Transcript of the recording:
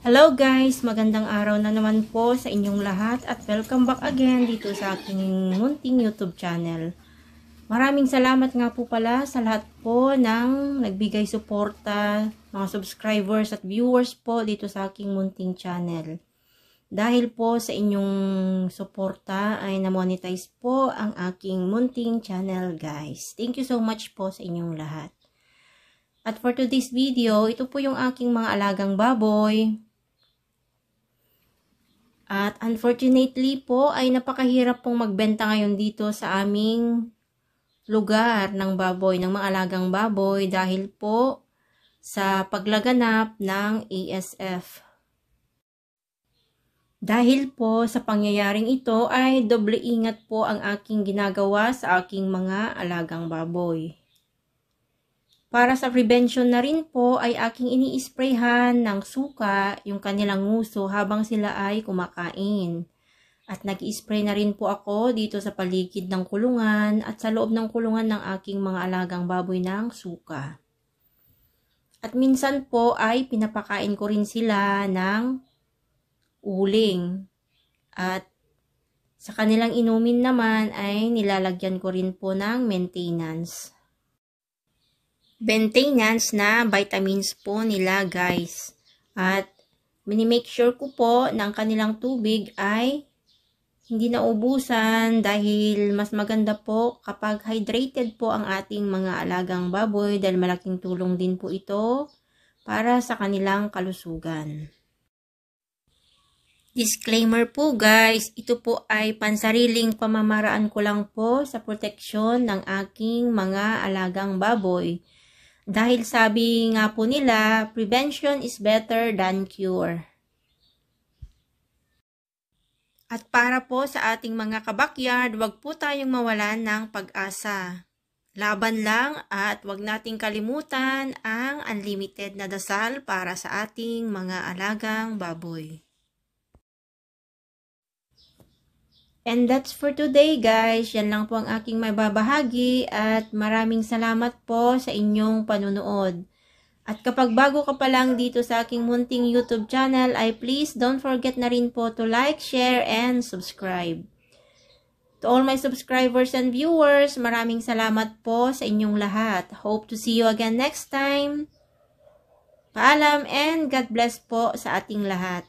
Hello guys! Magandang araw na naman po sa inyong lahat at welcome back again dito sa aking munting YouTube channel. Maraming salamat nga po pala sa lahat po ng nagbigay suporta, mga subscribers at viewers po dito sa aking munting channel. Dahil po sa inyong suporta ay na-monetize po ang aking munting channel guys. Thank you so much po sa inyong lahat. At for today's video, ito po yung aking mga alagang baboy. At unfortunately po ay napakahirap pong magbenta ngayon dito sa aming lugar ng baboy, ng mga alagang baboy dahil po sa paglaganap ng ASF. Dahil po sa pangyayaring ito ay doble ingat po ang aking ginagawa sa aking mga alagang baboy. Para sa prevention na rin po ay aking ini-sprayhan ng suka yung kanilang nguso habang sila ay kumakain. At nag-spray na rin po ako dito sa paligid ng kulungan at sa loob ng kulungan ng aking mga alagang baboy ng suka. At minsan po ay pinapakain ko rin sila ng uling. At sa kanilang inumin naman ay nilalagyan ko rin po ng maintenance na vitamins po nila guys. At minimake sure ko po ng kanilang tubig ay hindi naubusan dahil mas maganda po kapag hydrated po ang ating mga alagang baboy dahil malaking tulong din po ito para sa kanilang kalusugan. Disclaimer po guys, ito po ay pansariling pamamaraan ko lang po sa proteksyon ng aking mga alagang baboy. Dahil sabi nga po nila, prevention is better than cure. At para po sa ating mga kabakyard, wag po tayong mawalan ng pag-asa. Laban lang at wag nating kalimutan ang unlimited na dasal para sa ating mga alagang baboy. And that's for today guys. Yan lang po ang aking may babahagi at maraming salamat po sa inyong panunood. At kapag bago ka pa lang dito sa aking munting YouTube channel ay please don't forget na rin po to like, share, and subscribe. To all my subscribers and viewers, maraming salamat po sa inyong lahat. Hope to see you again next time. Paalam and God bless po sa ating lahat.